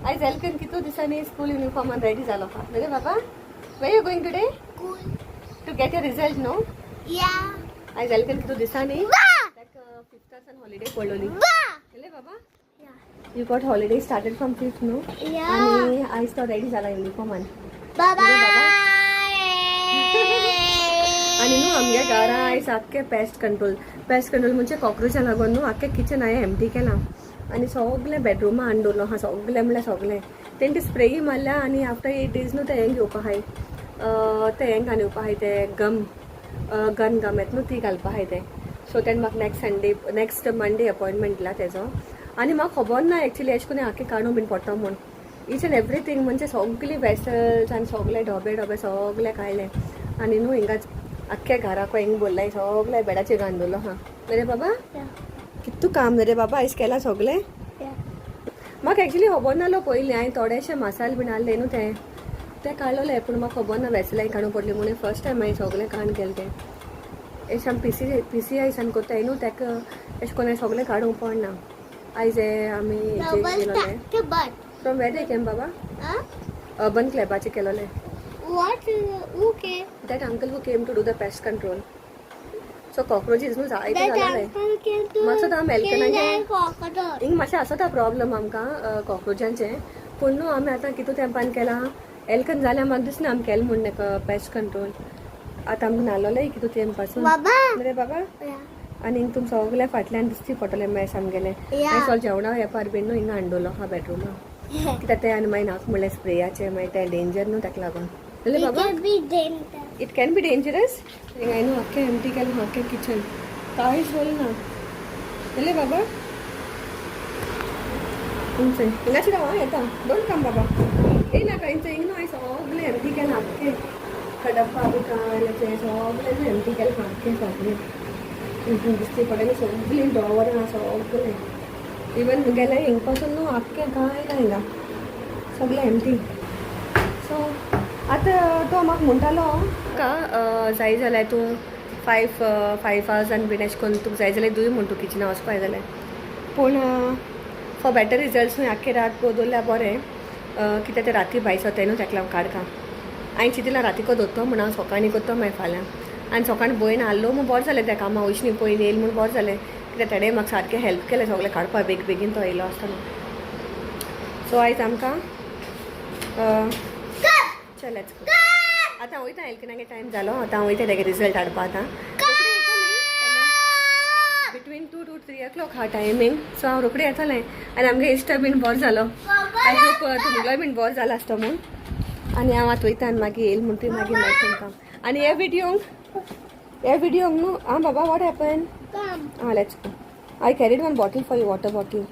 आयज एलकन कितू दिसांनी स्कूल युनिफॉर्मान रेडी जालो रे बाबा. Where you going today? School. To get your result no. Yeah. आयज एलकन कितू दिसांनी Wow. फिफ्थ सन हॉलिडे पडलोली Wow. रे बाबा. Yeah. You got holiday started from 5th no. Yeah. आणि आयज तो रेडी जाला युनिफॉर्मान. Bye bye. आणि न्हू आमगे घरा आयज आख्खे पेस्ट कंट्रोल म्हणजे कॉक्रोचा लागून न्हू आख्खे किचन हांवें एम्प्टी केलां आनी सगळे बेडरुमा हांडोलो हा सगळे म्हणल्यार सगळे तेंची स्प्रेय मारल्या आनी आफ्टर 8 days न्हू ते हें घेवपा हाय ते हें घालून येवपा हाय ते गन येत न्हू ती घालपा हाय ते. सो तेणें म्हाका नेक्स्ट मंडे अपॉयंटमेंट दिला तेजो. आनी म्हाका खबर ना एक्चुली अशें करून आख्खे काडून बीन पडटा म्हूण. ईच एंड एवरीथींग म्हणजे सगळी वेसल्स आनी सगळे डबे सगळे काडले आनी न्हू हिंगाच आख्ख्या घराक हिंग बोललाय सगळे बेडाचेर घालून हा रे बाबा. कितू काम रे बाबा आयज केला सगळे. म्हाका एक्चुली खबर नाहलो पयलीं हांवें थोडेशे मसाले बीन हाडले न्हू ते काडलोले पूण म्हाका खबर ना वेसलाय काडून पडली म्हणून फर्स्ट टायम हांवें सगळे काण केले ते. एश आमी PCI सान कोत्ताय न्हू तेका अशें करून सगळे काडूंक पडना. आयज आमी केलोले फ्रॉम वेर केम बाबा urban क्लबाचे केलोले. What? Okay. That uncle who came to do the pest control. So cockroaches न्हू जायते जालेले. मातसो आमी हेल्प हिंग मातशें आसता प्रॉब्लम आमकां कॉक्रोचांचे पूण न्हू आमी आतां कितू तेंपान केलां हेल्कन जाल्यार म्हाका दिसना आमी केलें म्हूण तेका पेस्ट कंट्रोल. आतां आमकां नालोले कितू तेम पासून रे बाबा. आनी हिंग तुम सगळे फाटल्यान दिसची पडटले मॅस आमगेले सगळे जेवणा वेपार बीन न्हू हिंगा हांडोलो हा बेडरुमा कित्याक ते आनी मागीर नाक म्हणल्यार स्प्रेयाचे मागीर ते डेंजर न्हू ताका लागून. बाबा इट कॅन बी डेंजरस. हांवें न्हू आख्खें एम्प्टी केलें आख्खें किचन कांयच उरना रे बाबा. हिंगाची राव येता डोंट कम बाबा येनाका हिंच हिंग न्हू हांवें सगळें एम्प्टी केलें आख्खें डब्बा बी काडले सगळें एम्प्टी केलें आख्खें सगळें दिसती पडले सगळीं ड्रॉवरां सगळें इवन गेलें हिंग पासून न्हू आख्खें कांय ना हिंगा सगळें एम्प्टी. सो आतां तो म्हाका म्हणटालो का जाय जाल्यार तूं 5 hours बीन अशें करून तुका जाय जाल्यार दुय म्हूण तूं किचना वचपाक जाल्यार पूण फॉर बेटर रिजल्ट्स न्हू आख्खे रात दवरल्यार बरें कित्याक ते राती भायर सरताय न्हू ताका लागून काडका. हांवें चिंतिलां रातीको दवरतो म्हण हांव सकाळीं करतो मागीर फाल्यां आनी सकाळीं भंय हाडलो म्हूण बरें जालें त्या कामां वयशनी पयलीं येयले म्हूण बरें जालें कित्याक तेणें म्हाका सारकें हेल्प केलें सगळें काडपाक बेगीन तो येयलो आसतना. सो आयज आमकां चलेच आतां वयता हेल्कनागे टायम जालो आतां हांव वयता तेगे रिजल्ट हाडपा आतां बिटवीन 2 to 3 o'clock हा टायमींग. सो हांव रोखडें येतलें आनी आमगे इश्ट बीन बरो जालो आय होप तुमगेलोय बीन बरो जाला आसतो म्हूण. आनी हांव आतां वयता आनी मागीर येयले म्हूण ती मागीर मेळटा तुमकां. आनी हे व्हिडियोंक न्हू आं बाबा what happen let's go. I carried one bottle for you water bottle.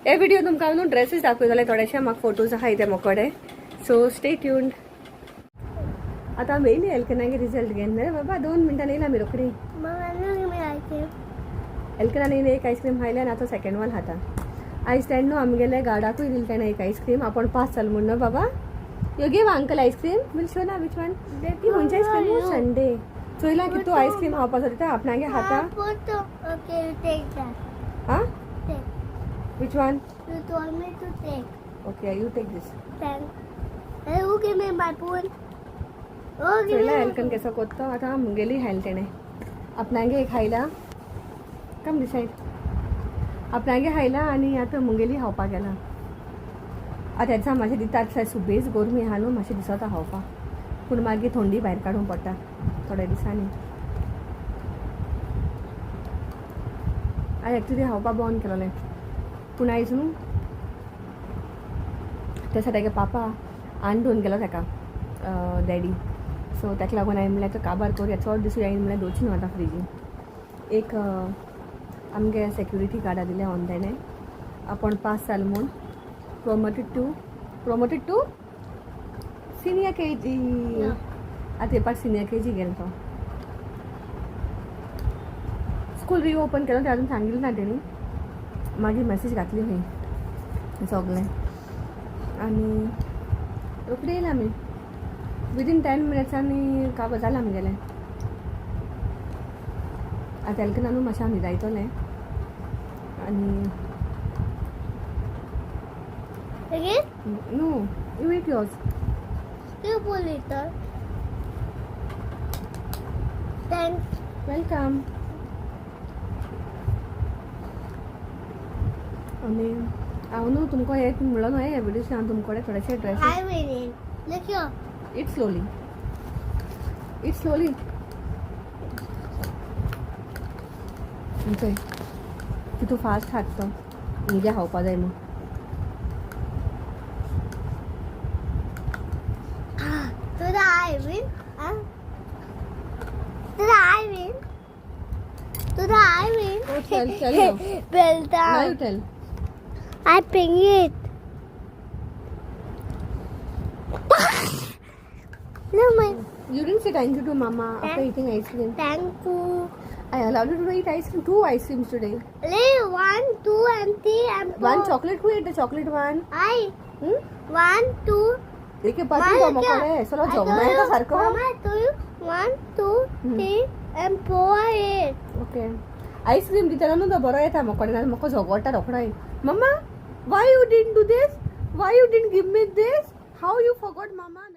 हे व्हिडियो तुमकां न्हू ड्रेसीस दाखयतले थोडेशे म्हाका फोटोज आहाय ते मोकोडे. So stay tuned. आतां आमी येयली हेल्कनागे रिजल्ट घेवन रे बाबा 2 मिनटां येयला आमी रोखडी. हेल्कनान येयन एक आयस्क्रीम खायलें आनी आतां सेकेंड वन खाता. आयज तेण न्हू आमगेले गार्डाकूय दिली तेणें एक आयस्क्रीम आपण पास जालो म्हूण न्हू बाबा. You give uncle ice cream will show ना वीच वन ती खंयची आयस्क्रीम संडे चोयलां की तूं आयस्क्रीम खावपाक दिता आपणागे खाता. आं which one okay you take this. चोयलां हेल्कन केसो कोत्तो आतां मुगेली खायलें तेणें आपणागे खायला कम डिसायड आपणागे खायला आनी आतां मुगेली खावपाक गेला. आतां हेचा मातशें दितात सुबेज गोरमी आहा न्हू मातशें दिसता खावपाक पूण मागीर थंडी भायर काडूंक पडटा थोड्या दिसांनी. हांवें एक्चुली खावपाक बंद केलोलें पूण आयज न्हू तेसा तेगे पापा आनी दोन गेलो ताका डॅडी. सो ताका लागून हांवें म्हणल्यार तो काबार करुया चड दीस हांवें म्हणल्यार दवरची न्हू आतां फ्रिजीन. एक आमगे सेक्युरिटी गार्डा दिलें ऑन तेणें आपण पास जाल म्हूण promoted to senior KG. आतां येवपाक सिनियर KG गेलो तो. स्कूल रिओपन केलो तें अजून सांगिल्लें ना तेणी मागीर मॅसेज घातली खंय सगळें आनी रोखडी येयला आमी विदीन 10 minutes आनी काबार जालें आमगेलें. आतां हेल्कना न्हू मातशें आमी न्हिदायतलें आनी Again? No, you eat yours. You pull it up. Thanks. Welcome. आणि हांव तुमकां एक म्हणलो न्हय ह्या विडियोसान हांव तुमचे कडेन थोडेशे dresses. Hi, Winnie. Look here. Eat slowly. Eat slowly. Okay. की तू फास्ट खातो म्हणजे खावपा जाय न्हू. To the eye, Win. Huh? To the eye, Win. To the eye, Win. Oh, tell now. Well Now done. you tell. I ping it. No, my. You didn't say thank you to mama after eating ice cream. Thank you. I allowed you to eat ice cream, 2 ice creams today. Lay 1, 2, and 3, and 4. One chocolate, who ate the chocolate one? I. Hmm? 1, 2. एके पाठी जमकडे सलो जममायका सारखं. Mama, I told you 1, 2, 3, and 4 I ate. Okay. Ice cream दिताना न्हू तो बरो येता मोकडे नाल्यार म्हाका झगडटा रोखडोय. Mamma, why you didn't do this? Why you didn't give me this? How you forgot mama?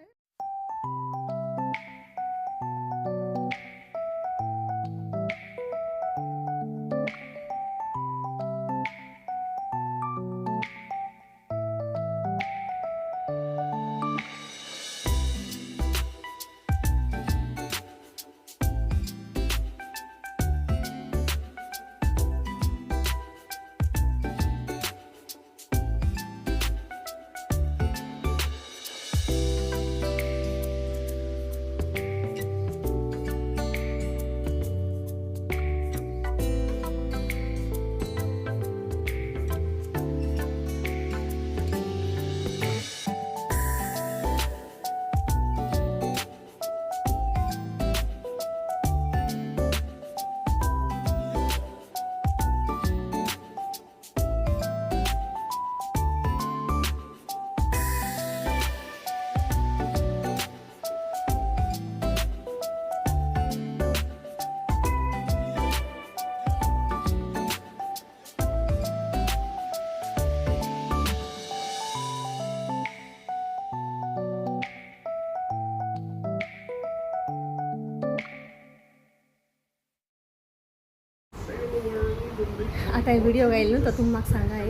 आता व्हिडिओ गायल न्हू तो तुमी म्हाका सांगाय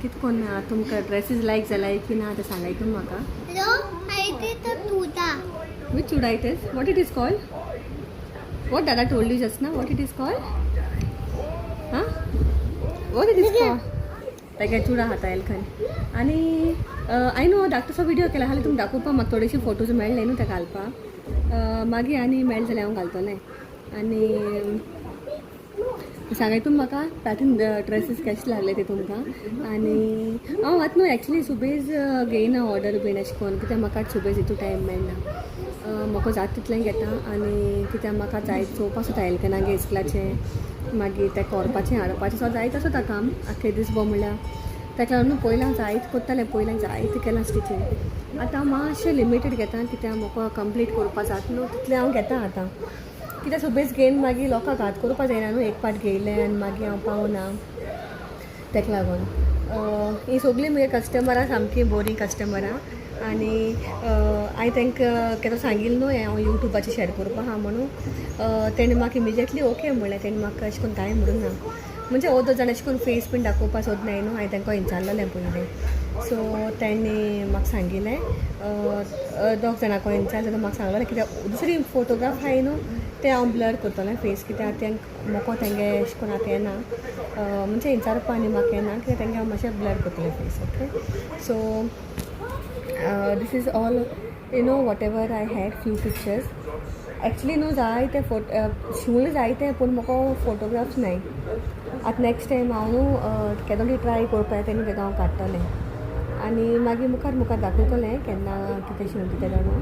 कितकोन तुमकां ड्रेसीस लायक जालाय की ना ते सांगाय तुमी म्हाका. No, I did the tuda. Which chura it is? What it is called? What Dada told you just now? What it is called? Huh? What it is called? ताका चुडा खाता एलखान. आनी हांवें न्हू धाकटोसो व्हिडिओ केला हालीं तुमकां दाखोवपाक म्हाका थोडीशी फोटोज मेळ्ळे न्हू ते घालपाक. मागीर आनी मेळ जाल्यार हांव घालतलें. आनी सांगाय तुमी म्हाका तातून ड्रेसीस कशे लागले ते तुमकां. आनी हांव आतां न्हू एक्चुली सुबेज घेयना ऑर्डर बीन अशें करून कित्याक म्हाका सुबेज हितू टायम मेळना. म्हाका जाता तितलें घेता आनी कित्याक म्हाका जाय चोवपा सुद्दां एलकनागे इस्कलाचें मागीर तें कोरपाचें हाडपाचें सो जायत आसा काम आख्खे दीस भो म्हणल्यार ताका लागून पयलीं हांव जायत कोत्तालें पयलीं जायत केलां स्टिचींग. आतां हांव मातशें लिमिटेड घेता कित्याक म्हाका कंप्लीट करपा जाता न्हू तितलें हांव घेता आतां. कित्याक सुबेज घेवन मागीर लोकांक घात करपा जायना न्हू एक पाट घेयलें आनी मागीर हांव पावना ताका लागून. ही सगळीं म्हगे कस्टमरां सामकी बोरीं कस्टमरां. आनी हांवें तांकां केन्ना सांगिल्लें न्हू हांव युट्यूबाचेर शेअर करपा आहा म्हणून तेणें म्हाका इमिजिएटली ओके म्हणलें. तेणें म्हाका अशें करून कांय म्हणूंक ना म्हणजे हो दोन जाण अशें करून फेस बीन दाखोवपा सोदनाय न्हू. हांवें तांकां विचारलेलें पयलीं सो तेणी म्हाका सांगिल्लें दोग जाणांको विचारलें जाल्यार म्हाका सांगलेलें कित्याक दुसरी फोटोग्राफ आहाय न्हू ते हांव ब्लर करतलें फेस कित्याक तेंक मोको तेंगे अशें करून आतां येना म्हणजे विचारपा आनी म्हाका येना कित्याक तेंगे हांव मातशें ब्लर करतलें face. Okay so this is all whatever I had few pictures actually न्हू जायते शिवूंक जायते पूण म्हाका फोटोग्राफ्स नाय. आतां नेक्स्ट टायम हांव न्हू केन्ना ट्राय करपा तेन्ना तेका हांव काडटलें आनी मागीर मुखार दाखयतलें केन्ना कितें शिवूंक तें जाणा.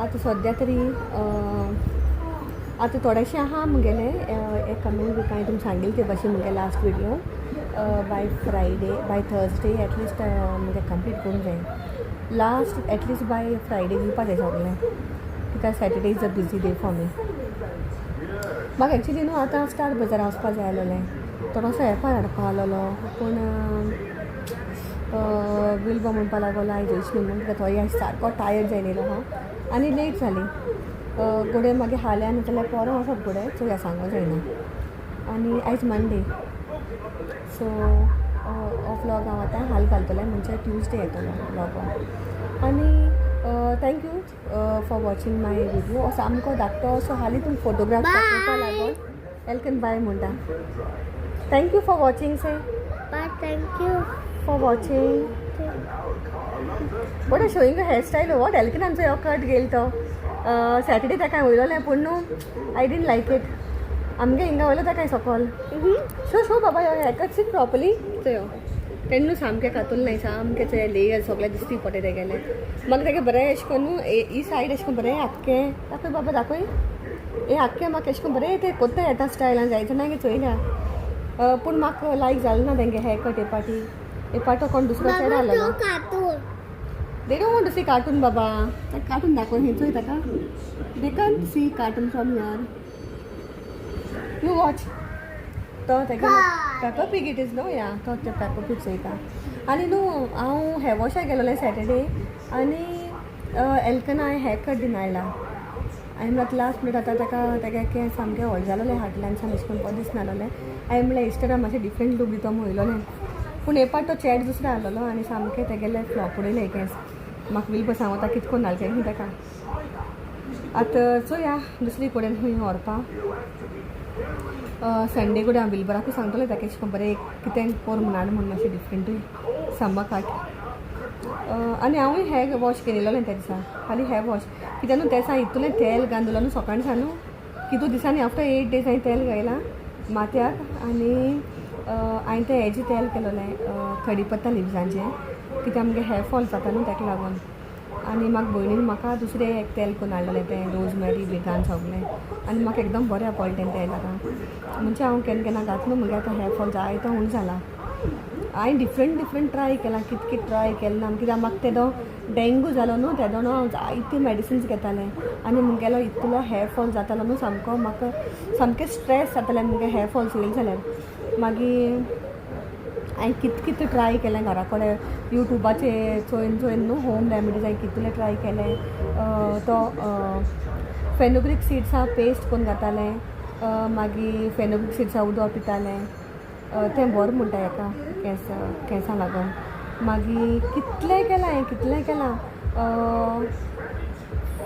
आतां सद्या तरी आतां थोडेशें आहा मुगेलें एक कमींग वीक हांवें तुमकां सांगिल्लें ते भाशेन मुगे last video by Thursday at least मुगे कंप्लीट करूंक जाय. लास्ट एटलिस्ट बाय फ्रायडे दिवपा जाय सगळें कित्याक Saturday is a busy day for me. म्हाका एक्चुली न्हू आतां स्टार बाजारा वचपा जाय आसलेलें थोडोसो एपार हाडपा आसलेलो पूण विल्बो म्हणपा लागलो आयज वयचली म्हणून कित्याक थंय आयज सारको टायर्ड जायलेलो हा आनी लेट जाली गोडे मागीर हाल्या न्हू जाल्यार पोरां आसात गोडे सो ह्या सांगो जायना आनी आयज मंडे सो हो व्लॉग हांव आतां हाल घालतलें म्हणजे ट्यूजडे येतलो व्लॉग आनी thank you for watching my video सामको धाकटो सो हालीं तुम फोटोग्राफ दाखोवपा लागून वेलकम बाय म्हणटा thank you for watching say bye thank you for watching what are showing a hairstyle what एलकेन आमचो हो कट गेल तो सॅटर्डे ताका वयलोलें पूण न्हू आय डिडंट लायक इट आमगे हिंगा वयलो ताका सकल शो बाबा ह्यो हेअरकट सीट प्रॉपरली चोय तेन्ना सामकें कातून नाय सामकें ते लेयर सगळें दिसती पडे तेगेलें म्हाका तेगे बरें अशें करून ही सायड अशें करून बरें आख्खें दाखय बाबा दाखय हे आख्खें म्हाका अशें करून बरें ते कोत्ता येता स्टायलान जायचं ना गे चोयल्या पूण म्हाका लायक जालें ना तेंगे हेअरकट हे पाटो कोण दुसरो चेडो आसलो they don't want to see cartoon बाबा कार्टून दाखय हें चोय ताका they can't see cartoon from here you watch तो तेगे paper pick it is no या तो ते पेपर पीक चोयता आनी न्हू हांव हेअर वॉशाक गेलोलें सॅटर्डे आनी एलकना हांवें हेअर कट दिवन आयला हांवें म्हणल्यार लास्ट मिनट आतां तेगे केंस सामकें व्हड जालोलें हाटल्यानसान अशें करून दिसना जालोलें हांवें म्हणल्यार इन्स्टाग्राम मातशें डिफरंट लूक दितो वयलोलें पूण हे पाट तो चॅट दुसरो आहलोलो आनी सामकें तेगेले फ्लॉप उडयले केंस म्हाका विल सांगो आतां कितें करून घालचें न्ही ताका आतां चोया दुसरी कडेन खंय व्हरपा संडे कडेन हांव बिलबराकूय सांगतलें ताका अशें करून बरें कितें कोर म्हणान म्हूण मातशें डिफरंटूय सांबार काट आनी हांवूय हेअर वॉश केलेलोलें त्या दिसा खाली हेअर वॉश कित्याक न्हू त्या दिसा इतलें तेल घालून न्हू सकाळच्यान न्हू कितू दिसांनी आफ्टर 8 days हांवें तेल घायलां माथ्याक आनी हांवें तें हेजें तेल केलोलें कडीपत्ता लिव्जांचें कित्याक आमगे हेअर फॉल जाता न्हू ताका लागून आनी म्हाका भयणीन म्हाका दुसरें एक तेल करून हाडलेलें तें रोजमेरी बेगान सगलें आनी म्हाका एकदम बरें पडलें तें तेल आतां म्हणजे हांव केन्ना केन्ना घात न्हू म्हगे आतां हेअर फॉल जायतो उण जाला हांवें डिफरंट ट्राय केलां कितें ट्राय केलें ना कित्याक म्हाका तेदो डेंगू जालो न्हू तेदो न्हू हांव जायती मेडिसिन्स घेतालें आनी मुगेलो इतलो हेअर फॉल जातालो न्हू सामको म्हाका सामकें स्ट्रेस जातालें मुगे हेअर फॉल येयले जाल्यार मागीर हांवें कितें ट्राय केलें घरा कडेन युट्यूबाचेर चोयन न्हू होम रेमेडीज हांवें कितलें ट्राय केलें तो फेनोग्रीक सीड्सा पेस्ट करून घातालें मागीर फेनोग्रीक सीड्सा उदक पितालें तें बरें म्हणटा हेका केंसां लागून मागीर कितलें केलां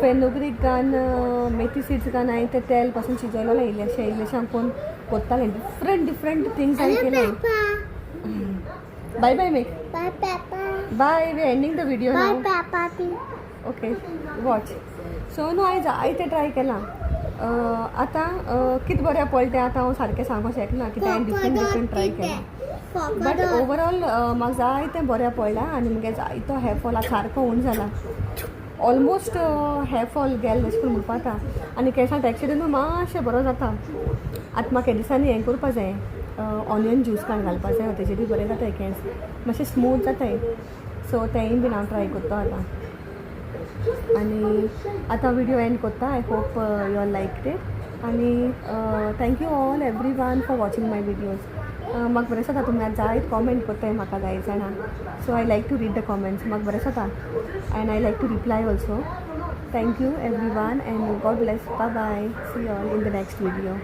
फेनोग्रीक घान मेथी सीड्स घान हांवें तें तेल पासून शिजयलोलें इल्लेशें कोन्न कोत्तालें डिफरंट थिंग्स हांवें केलें bye bye make bye we ending the video नाव ओके वॉच सो न्हू हांवें जायतें ट्राय केलां आतां कितें बरें पडलें तें आतां हांव सारकें सांगूंक शकना कित्याक हांवें डिफरंट ट्राय केलां बट ओवरऑल म्हाका जायतें बरें पडलां आनी मुगे जायतो हेअर फॉल सारको उण जाला ऑलमोस्ट हेअर फॉल गेल अशें करून म्हणपा जाता आनी केंसां टेक्स्चर न्हू मातशें बरो जाता आतां म्हाका हे दिसांनी हें करपा जाय ऑनियन ज्यूस काडून घालपा जाय तेजेरूय बरें जाताय केंस मातशें स्मूथ जाताय सो तेंय बीन हांव ट्राय कोत्ता आतां आनी आतां विडियो एंड कोत्ता I hope you are like it आनी thank you all everyone for watching my videos म्हाका बरें जाता तुमी आतां जायत कॉमेंट कोत्ताय म्हाका जायत जाणां so I like to read the comments म्हाका बरें जाता and I like to reply also thank you every and God bless bye bye see all in the next video